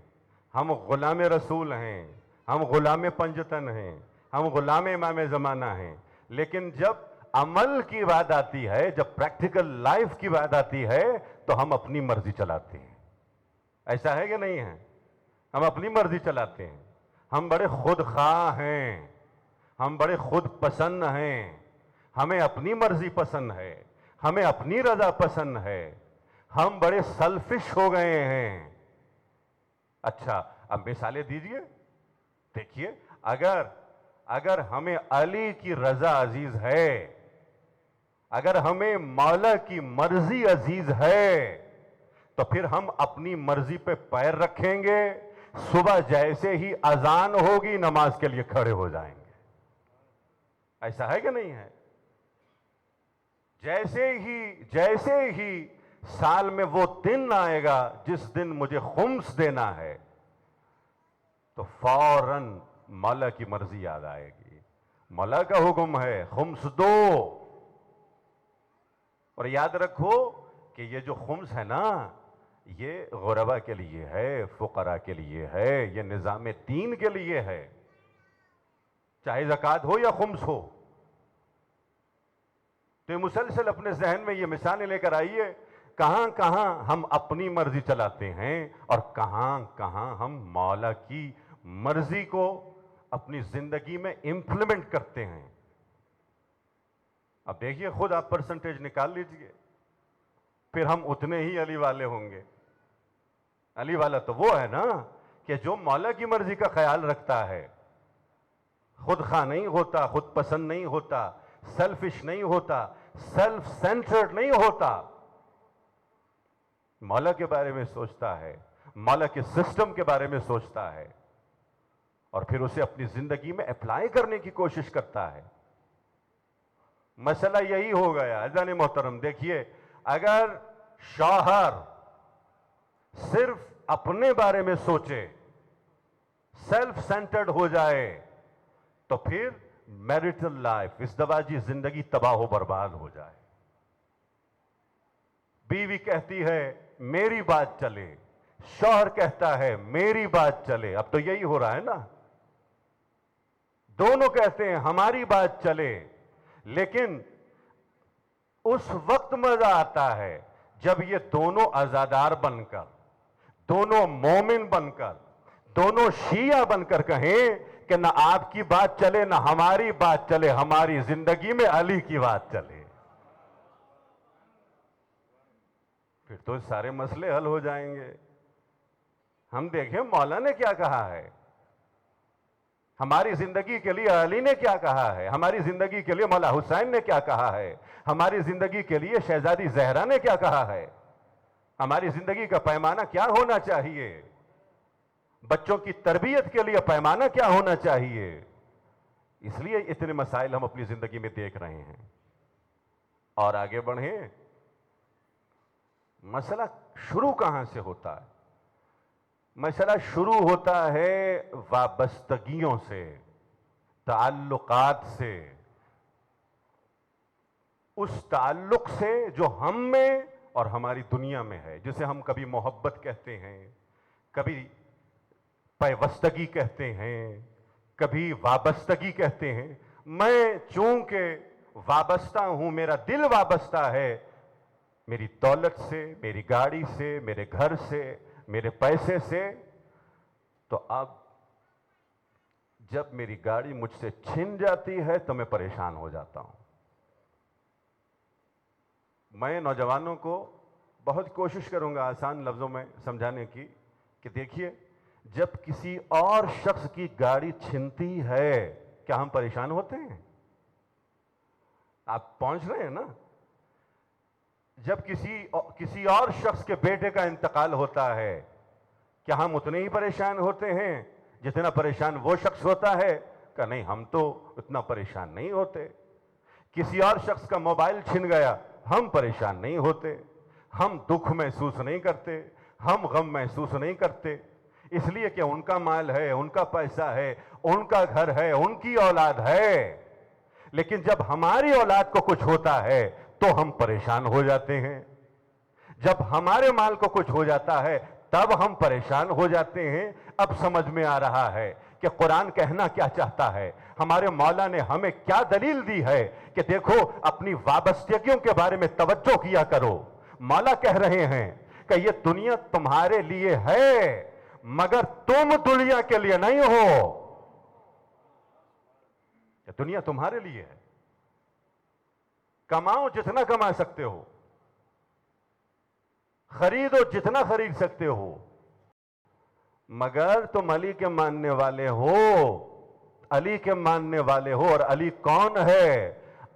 ہم غلام رسول ہیں، ہم غلام پنجتن ہیں، ہم غلام امام زمانہ ہیں، لیکن جب عمل کی بات آتی ہے، جب پریکٹیکل لائف کی بات آتی ہے تو ہم اپنی مرضی چلاتے ہیں. ایسا ہے کہ نہیں ہے؟ ہم اپنی مرضی چلاتے ہیں، ہم بڑے خود خواہ ہیں، ہم بڑے خود پسند ہیں، ہمیں اپنی مرضی پسند ہے، ہمیں اپنی رضا پسند ہے، ہم بڑے سیلفش ہو گئے ہیں. اچھا اب مثالیں دیجئے. دیکھیے اگر ہمیں علی کی رضا عزیز ہے، اگر ہمیں مولا کی مرضی عزیز ہے، تو پھر ہم اپنی مرضی پہ پیر رکھیں گے، صبح جیسے ہی اذان ہوگی نماز کے لیے کھڑے ہو جائیں گے. ایسا ہے کہ نہیں ہے؟ جیسے ہی سال میں وہ دن آئے گا جس دن مجھے خمس دینا ہے تو فوراً مولا کی مرضی یاد آئے گی. مولا کا حکم ہے خمس دو. اور یاد رکھو کہ یہ جو خمس ہے نا، یہ غربا کے لیے ہے، فقراء کے لیے ہے، یہ نظام دین کے لیے ہے، چاہے زکوٰۃ ہو یا خمس ہو. تو مسلسل اپنے ذہن میں یہ مثالیں لے کر آئیے، کہاں کہاں ہم اپنی مرضی چلاتے ہیں اور کہاں کہاں ہم مولا کی مرضی کو اپنی زندگی میں امپلیمنٹ کرتے ہیں. اب دیکھیے خود آپ پرسنٹیج نکال لیجئے، پھر ہم اتنے ہی علی والے ہوں گے. علی والا تو وہ ہے نا کہ جو مولا کی مرضی کا خیال رکھتا ہے، خود خواہ نہیں ہوتا، خود پسند نہیں ہوتا، سیلفش نہیں ہوتا، سیلف سینٹرڈ نہیں ہوتا، مولا کے بارے میں سوچتا ہے، مولا کے سسٹم کے بارے میں سوچتا ہے، اور پھر اسے اپنی زندگی میں اپلائی کرنے کی کوشش کرتا ہے. مسئلہ یہی ہو گیا عزیزان محترم. دیکھیے اگر شوہر صرف اپنے بارے میں سوچے، سیلف سینٹرڈ ہو جائے، تو پھر میرٹل لائف، ازدواجی زندگی تباہ و برباد ہو جائے. بیوی کہتی ہے میری بات چلے، شوہر کہتا ہے میری بات چلے. اب تو یہی ہو رہا ہے نا، دونوں کہتے ہیں ہماری بات چلے، لیکن اس وقت مزہ آتا ہے جب یہ دونوں عزادار بن کر، دونوں مومن بن کر، دونوں شیعہ بن کر کہیں کہ نہ آپ کی بات چلے نہ ہماری بات چلے، ہماری زندگی میں علی کی بات چلے. پھر تو سارے مسئلے حل ہو جائیں گے. ہم دیکھیں مولا نے کیا کہا ہے، ہماری زندگی کے لیے علی نے کیا کہا ہے، ہماری زندگی کے لیے مولا حسین نے کیا کہا ہے، ہماری زندگی کے لیے شہزادی زہرا نے کیا کہا ہے، ہماری زندگی کا پیمانہ کیا ہونا چاہیے، بچوں کی تربیت کے لیے پیمانہ کیا ہونا چاہیے. اس لیے اتنے مسائل ہم اپنی زندگی میں دیکھ رہے ہیں. اور آگے بڑھیں، مسئلہ شروع کہاں سے ہوتا ہے؟ مسئلہ شروع ہوتا ہے وابستگیوں سے، تعلقات سے، اس تعلق سے جو ہم میں اور ہماری دنیا میں ہے، جسے ہم کبھی محبت کہتے ہیں، کبھی پیوستگی کہتے ہیں، کبھی وابستگی کہتے ہیں. میں چونکہ وابستہ ہوں، میرا دل وابستہ ہے میری دولت سے، میری گاڑی سے، میرے گھر سے، میرے پیسے سے، تو اب جب میری گاڑی مجھ سے چھن جاتی ہے تو میں پریشان ہو جاتا ہوں. میں نوجوانوں کو بہت کوشش کروں گا آسان لفظوں میں سمجھانے کی کہ دیکھیے جب کسی اور شخص کی گاڑی چھنتی ہے کیا ہم پریشان ہوتے ہیں؟ آپ پہنچ رہے ہیں نا؟ جب کسی اور شخص کے بیٹے کا انتقال ہوتا ہے کیا ہم اتنے ہی پریشان ہوتے ہیں جتنا پریشان وہ شخص ہوتا ہے؟ کہ نہیں، ہم تو اتنا پریشان نہیں ہوتے۔ کسی اور شخص کا موبائل چھن گیا ہم پریشان نہیں ہوتے، ہم دکھ محسوس نہیں کرتے، ہم غم محسوس نہیں کرتے، اس لیے کہ ان کا مال ہے، ان کا پیسہ ہے، ان کا گھر ہے، ان کی اولاد ہے۔ لیکن جب ہماری اولاد کو کچھ ہوتا ہے تو ہم پریشان ہو جاتے ہیں، جب ہمارے مال کو کچھ ہو جاتا ہے تب ہم پریشان ہو جاتے ہیں۔ اب سمجھ میں آ رہا ہے کہ قرآن کہنا کیا چاہتا ہے، ہمارے مولا نے ہمیں کیا دلیل دی ہے کہ دیکھو اپنی وابستگیوں کے بارے میں توجہ کیا کرو۔ مولا کہہ رہے ہیں کہ یہ دنیا تمہارے لیے ہے مگر تم دنیا کے لیے نہیں ہو، یہ دنیا تمہارے لیے ہے۔ کماؤ جتنا کما سکتے ہو، خریدو جتنا خرید سکتے ہو، مگر تم علی کے ماننے والے ہو، علی کے ماننے والے ہو۔ اور علی کون ہے؟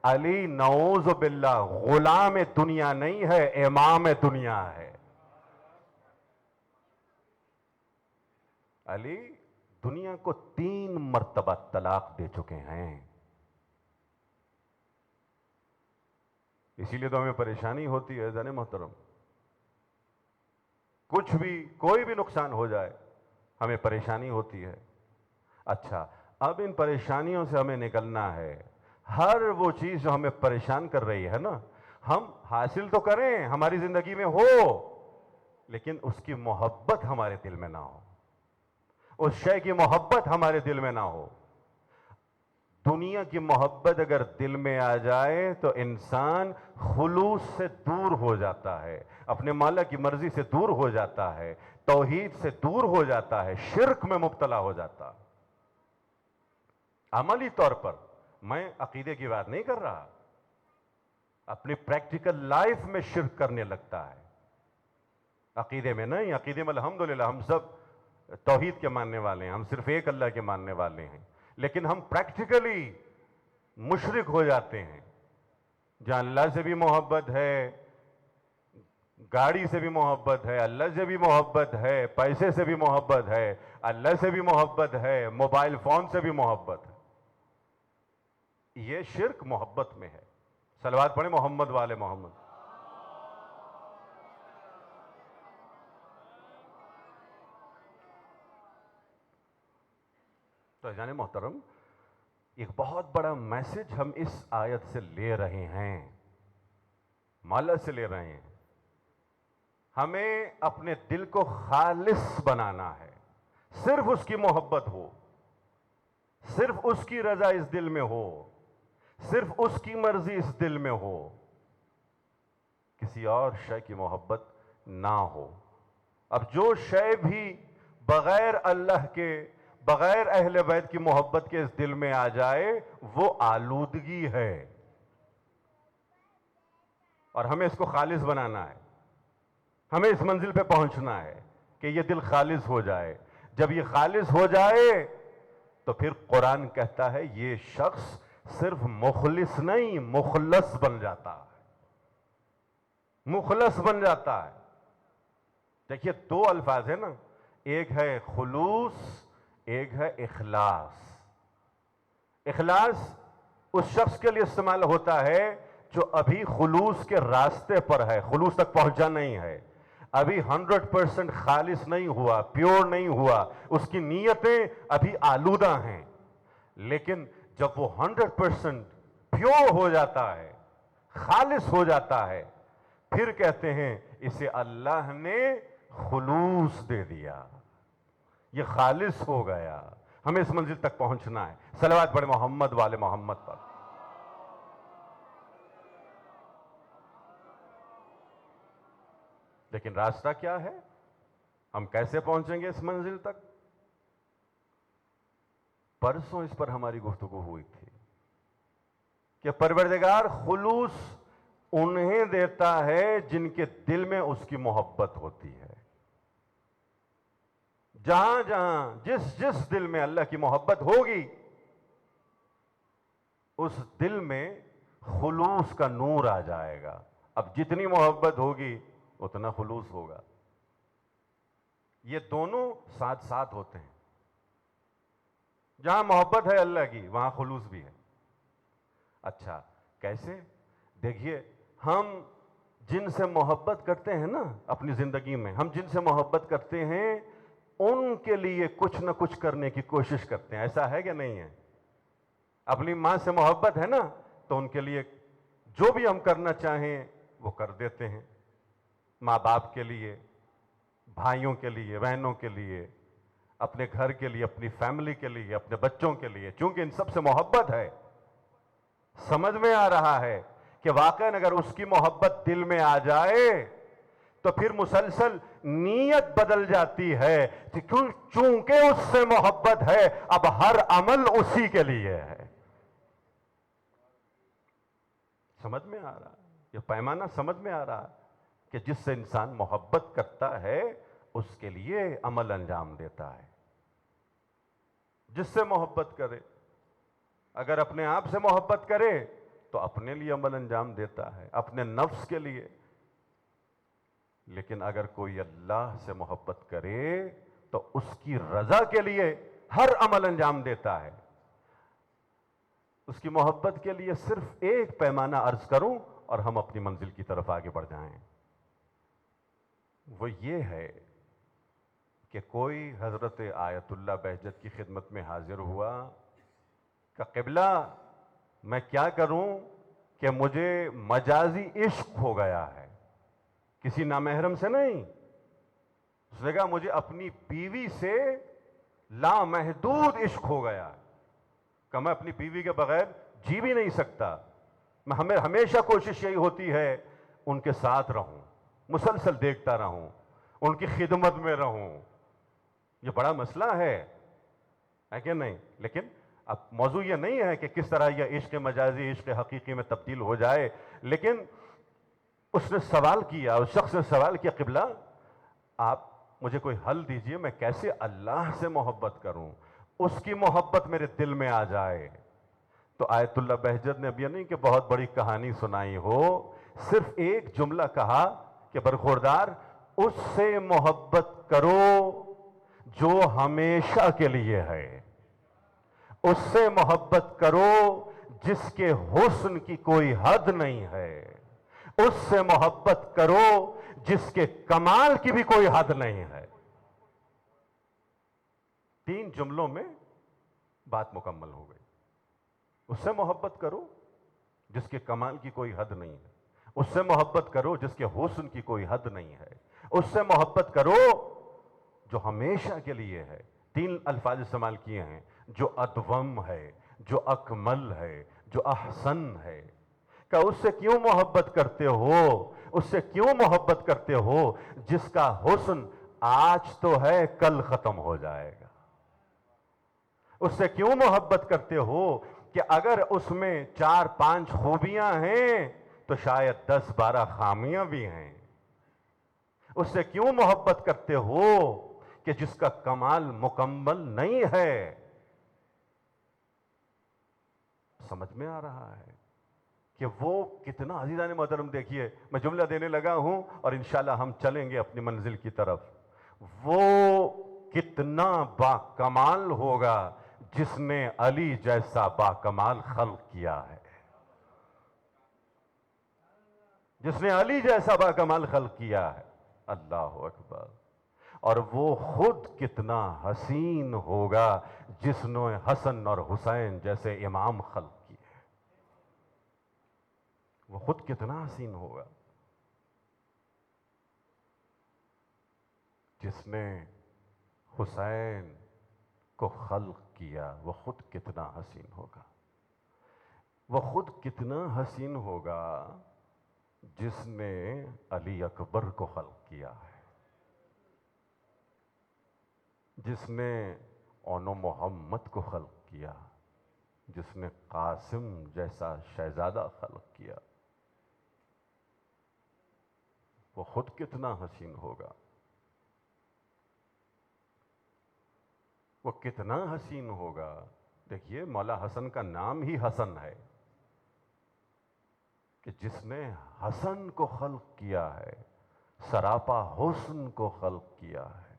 علی نعوذ باللہ غلام دنیا نہیں ہے، امام دنیا ہے۔ علی دنیا کو 3 مرتبہ طلاق دے چکے ہیں، اسی لیے تو ہمیں پریشانی ہوتی ہے عزیزان محترم۔ کچھ بھی، کوئی بھی نقصان ہو جائے ہمیں پریشانی ہوتی ہے۔ اچھا، اب ان پریشانیوں سے ہمیں نکلنا ہے۔ ہر وہ چیز جو ہمیں پریشان کر رہی ہے نا، ہم حاصل تو کریں، ہماری زندگی میں ہو، لیکن اس کی محبت ہمارے دل میں نہ ہو، اس شے کی محبت ہمارے دل میں نہ ہو۔ دنیا کی محبت اگر دل میں آ جائے تو انسان خلوص سے دور ہو جاتا ہے، اپنے مولا کی مرضی سے دور ہو جاتا ہے، توحید سے دور ہو جاتا ہے، شرک میں مبتلا ہو جاتا۔ عملی طور پر میں عقیدے کی بات نہیں کر رہا، اپنی پریکٹیکل لائف میں شرک کرنے لگتا ہے، عقیدے میں نہیں۔ عقیدے میں الحمدللہ ہم سب توحید کے ماننے والے ہیں، ہم صرف ایک اللہ کے ماننے والے ہیں، لیکن ہم پریکٹیکلی مشرک ہو جاتے ہیں، جہاں اللہ سے بھی محبت ہے، گاڑی سے بھی محبت ہے، اللہ سے بھی محبت ہے، پیسے سے بھی محبت ہے، اللہ سے بھی محبت ہے، موبائل فون سے بھی محبت ہے۔ یہ شرک محبت میں ہے۔ صلوات پڑھیں محمد والے محمد۔ تو جانے محترم، ایک بہت بڑا میسج ہم اس آیت سے لے رہے ہیں، مولا سے لے رہے ہیں۔ ہمیں اپنے دل کو خالص بنانا ہے، صرف اس کی محبت ہو، صرف اس کی رضا اس دل میں ہو، صرف اس کی مرضی اس دل میں ہو، کسی اور شے کی محبت نہ ہو۔ اب جو شے بھی بغیر اللہ کے، بغیر اہل بیت کی محبت کے اس دل میں آ جائے وہ آلودگی ہے، اور ہمیں اس کو خالص بنانا ہے، ہمیں اس منزل پہ پہنچنا ہے کہ یہ دل خالص ہو جائے۔ جب یہ خالص ہو جائے تو پھر قرآن کہتا ہے یہ شخص صرف مخلص نہیں مخلص بن جاتا ہے، مخلص بن جاتا ہے۔ دیکھیے 2 الفاظ ہیں نا، ایک ہے خلوص، ایک ہے اخلاص۔ اخلاص اس شخص کے لیے استعمال ہوتا ہے جو ابھی خلوص کے راستے پر ہے، خلوص تک پہنچا نہیں ہے، ابھی 100% خالص نہیں ہوا، پیور نہیں ہوا، اس کی نیتیں ابھی آلودہ ہیں۔ لیکن جب وہ 100% پیور ہو جاتا ہے، خالص ہو جاتا ہے، پھر کہتے ہیں اسے اللہ نے خلوص دے دیا، یہ خالص ہو گیا۔ ہمیں اس منزل تک پہنچنا ہے۔ صلوات پڑھیں محمد والے محمد پر۔ لیکن راستہ کیا ہے؟ ہم کیسے پہنچیں گے اس منزل تک؟ پرسوں اس پر ہماری گفتگو ہوئی تھی کہ پروردگار خلوص انہیں دیتا ہے جن کے دل میں اس کی محبت ہوتی ہے، جہاں جہاں جس جس دل میں اللہ کی محبت ہوگی اس دل میں خلوص کا نور آ جائے گا. اب جتنی محبت ہوگی اتنا خلوص ہوگا. یہ دونوں ساتھ ساتھ ہوتے ہیں. جہاں محبت ہے اللہ کی وہاں خلوص بھی ہے. اچھا کیسے؟ دیکھیے، ہم جن سے محبت کرتے ہیں نا اپنی زندگی میں، ہم جن سے محبت کرتے ہیں ان کے لیے کچھ نہ کچھ کرنے کی کوشش کرتے ہیں. ایسا ہے کہ نہیں ہے؟ اپنی ماں سے محبت ہے نا تو ان کے لیے جو بھی ہم کرنا چاہیں وہ کر دیتے ہیں. ماں باپ کے لیے، بھائیوں کے لیے، بہنوں کے لیے، اپنے گھر کے لیے، اپنی فیملی کے لیے، اپنے بچوں کے لیے، چونکہ ان سب سے محبت ہے. سمجھ میں آ رہا ہے کہ واقعاً اگر اس کی محبت دل میں آ جائے تو پھر مسلسل نیت بدل جاتی ہے. چونکہ اس سے محبت ہے اب ہر عمل اسی کے لیے ہے. سمجھ میں آ رہا یہ پیمانہ سمجھ میں آ رہا کہ جس سے انسان محبت کرتا ہے اس کے لیے عمل انجام دیتا ہے. جس سے محبت کرے، اگر اپنے آپ سے محبت کرے تو اپنے لیے عمل انجام دیتا ہے، اپنے نفس کے لیے. لیکن اگر کوئی اللہ سے محبت کرے تو اس کی رضا کے لیے ہر عمل انجام دیتا ہے. اس کی محبت کے لیے صرف ایک پیمانہ عرض کروں اور ہم اپنی منزل کی طرف آگے بڑھ جائیں. وہ یہ ہے کہ کوئی حضرت آیت اللہ بہجت کی خدمت میں حاضر ہوا کہ قبلہ میں کیا کروں کہ مجھے مجازی عشق ہو گیا ہے، کسی نامحرم سے نہیں. اس نے کہا مجھے اپنی بیوی سے لامحدود عشق ہو گیا ہے کہ میں اپنی بیوی کے بغیر جی بھی نہیں سکتا. میں ہمیشہ کوشش یہی ہوتی ہے ان کے ساتھ رہوں، مسلسل دیکھتا رہوں، ان کی خدمت میں رہوں. یہ بڑا مسئلہ ہے کہ نہیں؟ لیکن اب موضوع یہ نہیں ہے کہ کس طرح یہ عشق مجازی عشق حقیقی میں تبدیل ہو جائے. لیکن اس نے سوال کیا، اس شخص نے سوال کیا قبلہ آپ مجھے کوئی حل دیجئے، میں کیسے اللہ سے محبت کروں، اس کی محبت میرے دل میں آ جائے. تو آیت اللہ بہجت نے اب یہ نہیں کہ بہت بڑی کہانی سنائی ہو، صرف ایک جملہ کہا کہ برخوردار اس سے محبت کرو جو ہمیشہ کے لیے ہے. اس سے محبت کرو جس کے حسن کی کوئی حد نہیں ہے. اس سے محبت کرو جس کے کمال کی بھی کوئی حد نہیں ہے. 3 جملوں میں بات مکمل ہو گئی. اس سے محبت کرو جس کے کمال کی کوئی حد نہیں ہے. اس سے محبت کرو جس کے حسن کی کوئی حد نہیں ہے. اس سے محبت کرو جو ہمیشہ کے لیے ہے. 3 الفاظ استعمال کیے ہیں، جو ادوم ہے، جو اکمل ہے، جو احسن ہے. کہ اس سے کیوں محبت کرتے ہو؟ اس سے کیوں محبت کرتے ہو جس کا حسن آج تو ہے کل ختم ہو جائے گا. اس سے کیوں محبت کرتے ہو کہ اگر اس میں 4-5 خوبیاں ہیں تو شاید 10-12 خامیاں بھی ہیں. اس سے کیوں محبت کرتے ہو کہ جس کا کمال مکمل نہیں ہے. سمجھ میں آ رہا ہے کہ وہ کتنا عزیزان محترم. دیکھیے میں جملہ دینے لگا ہوں اور انشاءاللہ ہم چلیں گے اپنی منزل کی طرف. وہ کتنا با کمال ہوگا جس نے علی جیسا با کمال خلق کیا ہے. جس نے علی جیسا با کمال خلق کیا ہے. اللہ اکبر. اور وہ خود کتنا حسین ہوگا جس نے حسن اور حسین جیسے امام خلق کیے. وہ خود کتنا حسین ہوگا جس نے حسین کو خلق کیا. وہ خود کتنا حسین ہوگا. وہ خود کتنا حسین ہوگا جس نے علی اکبر کو خلق کیا ہے، جس نے اونو محمد کو خلق کیا، جس نے قاسم جیسا شہزادہ خلق کیا. وہ خود کتنا حسین ہوگا. وہ کتنا حسین ہوگا. دیکھیے مولا حسن کا نام ہی حسن ہے کہ جس نے حسن کو خلق کیا ہے، سراپا حسن کو خلق کیا ہے.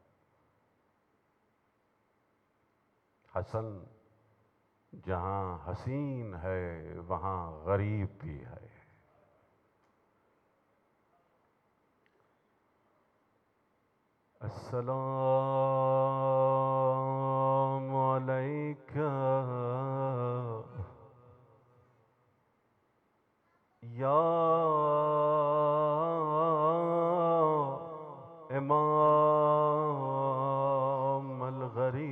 حسن جہاں حسین ہے وہاں غریب بھی ہے. السلام علیکہ یا امام الغریب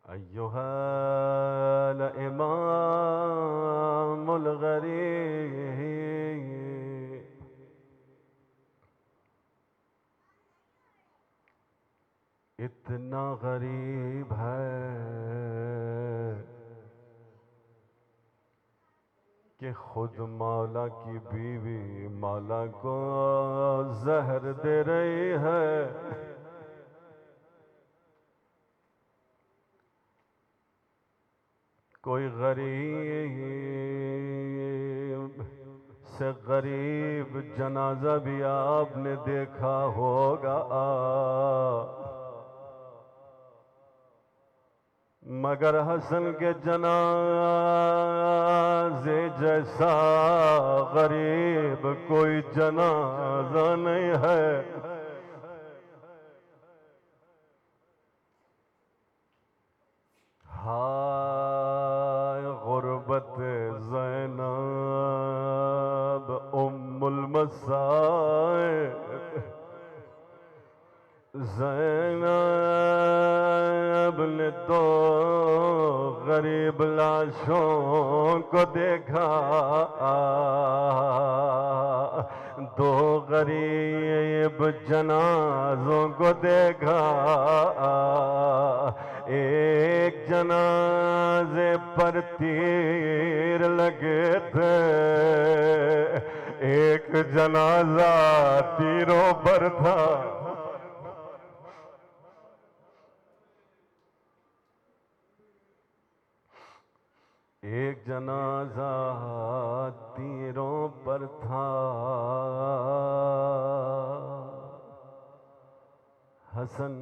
ایہا الامام الغریب. اتنا غریب ہے کہ خود مولا کی بیوی مولا کو زہر دے رہی ہے. کوئی غریب سے غریب جنازہ بھی آپ نے دیکھا ہوگا، مگر حسن کے جنازے جیسا غریب کوئی جنازہ نہیں ہے. ہائے غربت زینب ام المصائب. زینب نے دو غریب لاشوں کو دیکھا، دو غریب جنازوں کو دیکھا. ایک جنازے پر تیر لگے تھے، ایک جنازہ تیروں پر تھا. ایک جنازہ تیروں پر تھا. حسن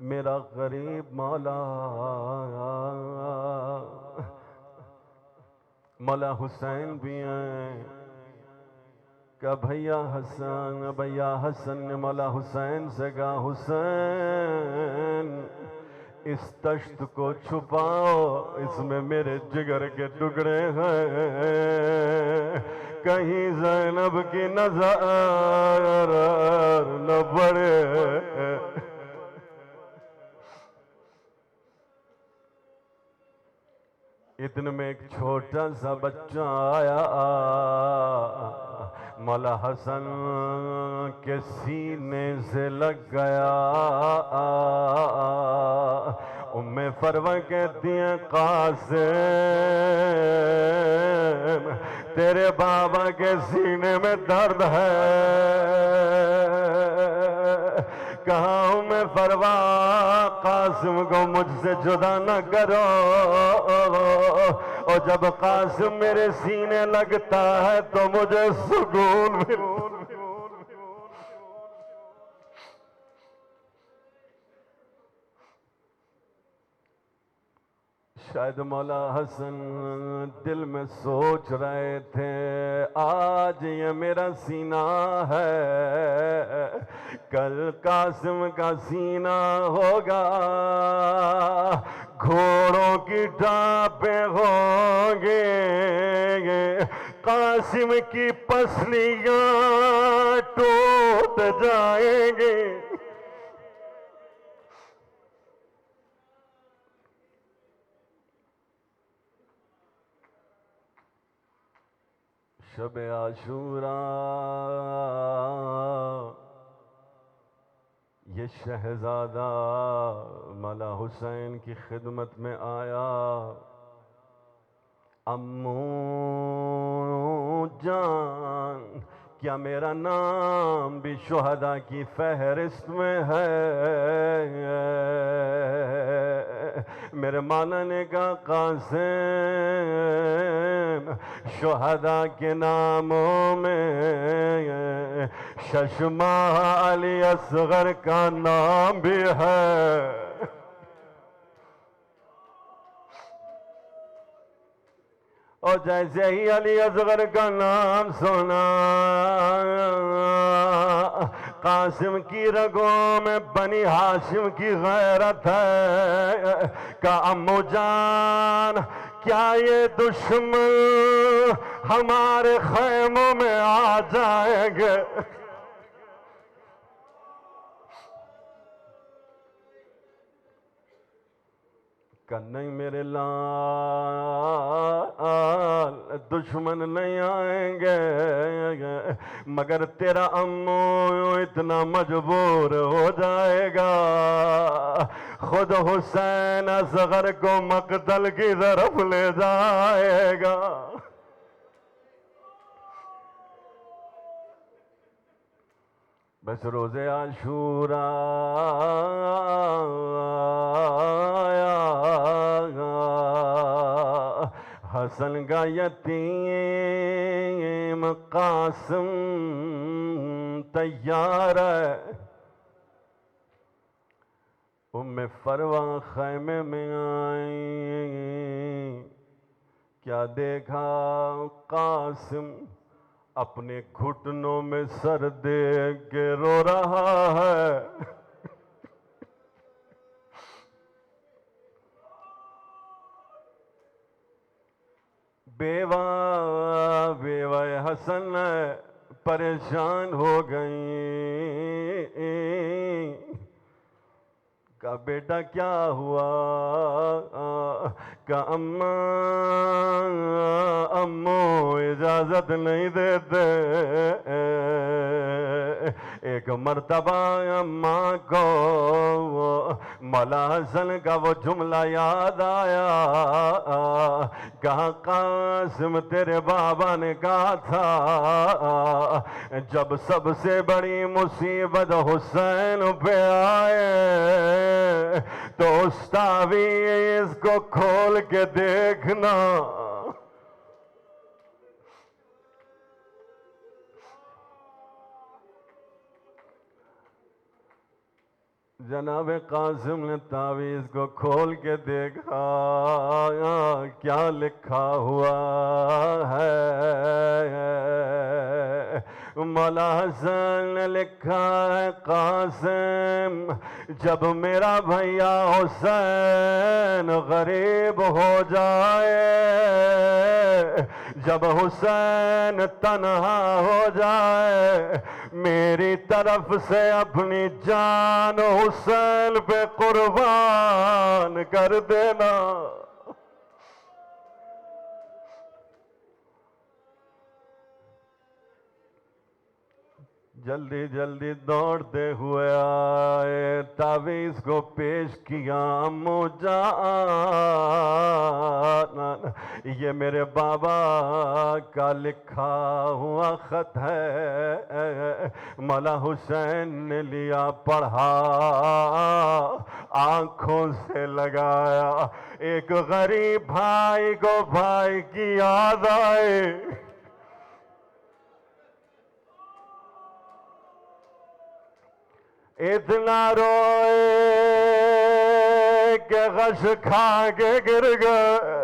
میرا غریب مولا، مولا حسین بھی ہیں. کہ بھیا حسن نے مولا حسین سے کہا حسین اس تشت کو چھپاؤ، اس میں میرے جگر کے ٹکڑے ہیں، کہیں زینب کی نظر نہ پڑے. اتنے میں ایک چھوٹا سا بچہ آیا، مولا حسن کے سینے سے لگ گیا. ام فروہ کہتی ہیں قاسم تیرے بابا کے سینے میں درد ہے. کہا ام فروہ قاسم کو مجھ سے جدا نہ کرو، اور جب قاسم میرے سینے لگتا ہے تو مجھے سکون ملتا. شاید مولا حسن دل میں سوچ رہے تھے آج یہ میرا سینہ ہے، کل قاسم کا سینہ ہوگا، گھوڑوں کی ٹانپیں ہوں گے، قاسم کی پسلیاں ٹوٹ جائیں گے. شب عاشوراء یہ شہزادہ مولا حسین کی خدمت میں آیا. امو جان کیا میرا نام بھی شہداء کی فہرست میں ہے؟ میرے مولا نے کہا قاسم شہداء کے ناموں میں ششماہ علی اصغر کا نام بھی ہے۔ اور جیسے ہی علی اصغر کا نام سنا قاسم کی رگوں میں بنی ہاشم کی غیرت ہے کہ امو جان کیا یہ دشمن ہمارے خیموں میں آ جائیں گے؟ کہ نہیں میرے لال دشمن نہیں آئیں گے، مگر تیرا امو اتنا مجبور ہو جائے گا خود حسین اصغر کو مقتل کی طرف لے جائے گا۔ بس روز عاشورا حسن کا یتیم قاسم تیار ہے، ام فروا خیمے میں آئی، کیا دیکھا قاسم اپنے گھٹنوں میں سر دے کے رو رہا ہے۔ بیوہ حسن پریشان ہو گئیں، کہا بیٹا کیا ہوا؟ کہ امو اجازت نہیں دیتے، ایک مرتبہ اماں کو مولا حسن کا وہ جملہ یاد آیا، کہا قاسم تیرے بابا نے کہا تھا جب سب سے بڑی مصیبت حسین پہ آئے تو اس تعویذ کو کھول کے دیکھنا۔ جناب قاسم نے تعویذ کو کھول کے دیکھا، کیا لکھا ہوا ہے؟ مولا حسن نے لکھا ہے قاسم جب میرا بھیا حسین غریب ہو جائے، جب حسین تنہا ہو جائے، میری طرف سے اپنی جان حسین پہ قربان کر دینا۔ جلدی جلدی دوڑتے ہوئے آئے، تعویذ کو پیش کیا، امو جان یہ میرے بابا کا لکھا ہوا خط ہے۔ مولا حسین نے لیا، پڑھا، آنکھوں سے لگایا، ایک غریب بھائی کو بھائی کی یاد آئے، اتنا روئے کہ غش کھا کے گر گئے۔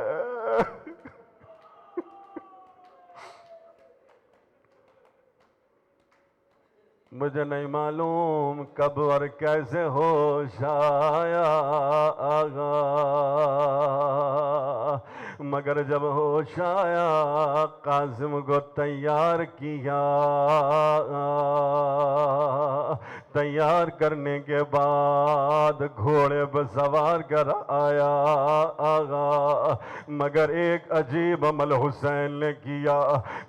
مجھے نہیں معلوم کب اور کیسے ہوش آیا، مگر جب ہوش آیا قاسم کو تیار کیا، تیار کرنے کے بعد گھوڑے پر سوار کر آیا، مگر ایک عجیب عمل حسین نے کیا،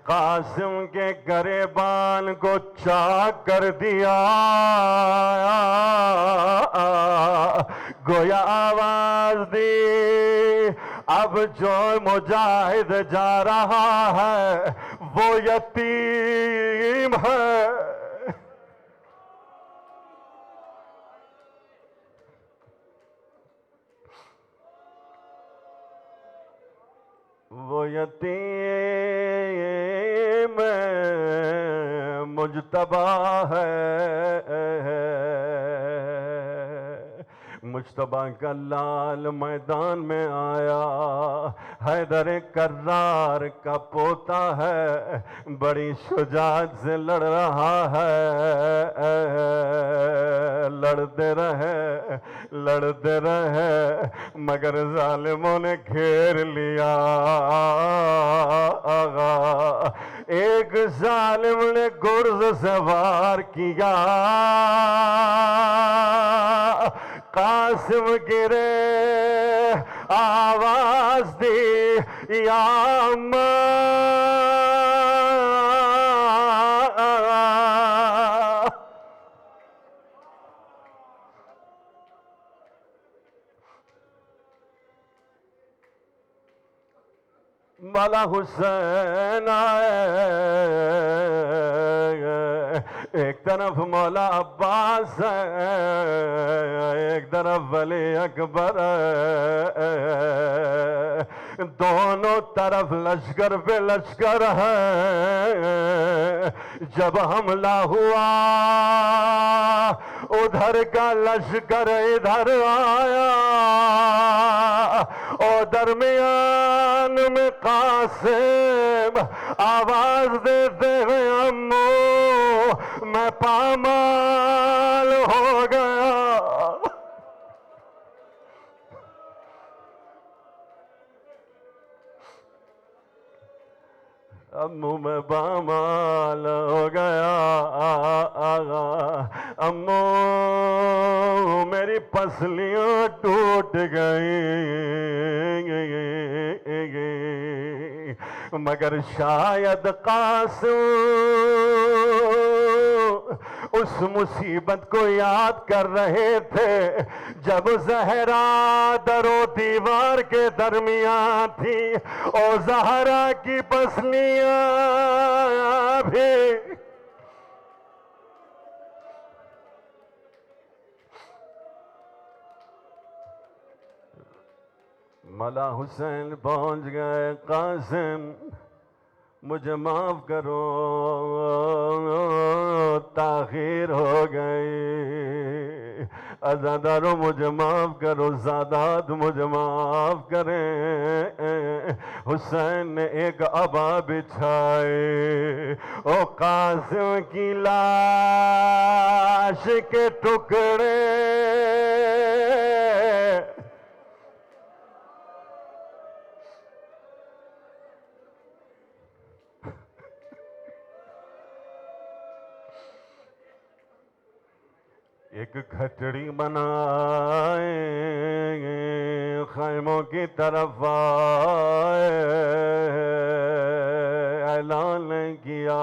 قاسم کے گریبان کو چاک کر دیا، گویا آواز دی اب جو مجاہد جا رہا ہے وہ یتیم ہے، وہ یتیم مجتبی ہے، مجتبی کا لال میدان میں آیا، حیدر کرار کا پوتا ہے، بڑی شجاعت سے لڑ رہا ہے، لڑتے رہے مگر ظالموں نے گھیر لیا۔ ایک ظالم نے گرز سے وار کیا، قاسم گرے، آواز دی یا مولا حسین آئے، ایک طرف مولا عباس ہے، ایک طرف ولی اکبر ہے، دونوں طرف لشکر پہ لشکر ہے۔ جب حملہ ہوا ادھر کا لشکر ادھر آیا، اور درمیان میں قاسم آواز دیتے ہیں امو میں پامال ہو گیا، امو میں پامال ہو گیا، امو میری پسلیاں ٹوٹ گئیں، مگر شاید قاسم اس مصیبت کو یاد کر رہے تھے جب زہرا در و دیوار کے درمیان تھی اور زہرا کی پسلیاں بھی مولا حسین پہنچ گئے، قاسم مجھے معاف کرو، تاخیر ہو گئی، عزاداروں مجھے معاف کرو، سادات مجھے معاف کریں۔ حسین نے ایک عبا بچھائے، او قاسم کی لاش کے ٹکڑے ایک کھٹڑی بنائے، خیموں کی طرف آئے، اعلان کیا،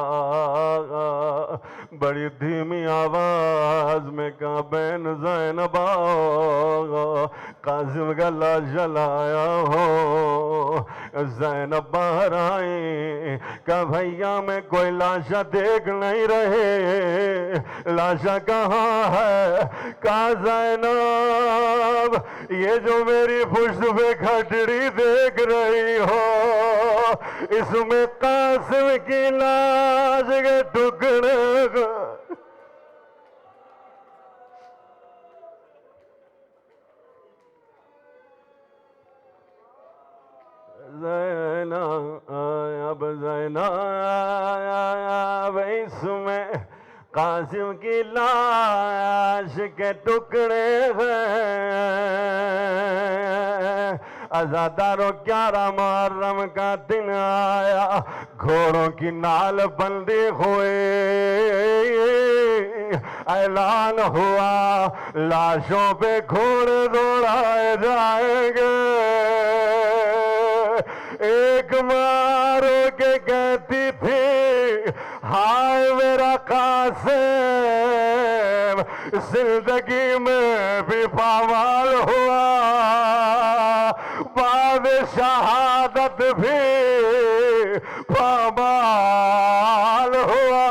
بڑی دھیمی آواز میں کہا بین زینب آؤ، قاسم کا لاش جلایا ہو۔ زینب باہر آئی، کہا بھیا میں کوئی لاشا دیکھ نہیں رہے، لاشا کہاں ہے؟ کہا زینب یہ جو میری پشت پہ کھٹڑی دیکھ رہی ہو اس میں قاسم کی لاش کے ٹکڑے زینب اس میں قاسم کی لاش کے ٹکڑے ہیں۔ عزاداروں 11 محرم کا دن آیا، گھوڑوں کی نال بندی ہوئی، اعلان ہوا لاشوں پہ گھوڑے دوڑائے جائیں گے۔ ایک مارو کے کہتی تھی ہائے میرا قاسم زندگی میں بھی پامال ہوا، بعد شہادت بھی پامال ہوا.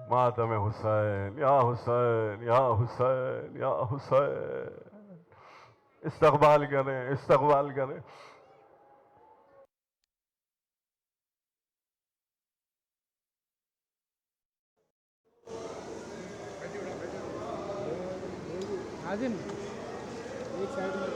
ماتم حسین یا حسین یا حسین یا حسین. استقبال کریں استقبال کریں. عظیم ایک سائڈ میں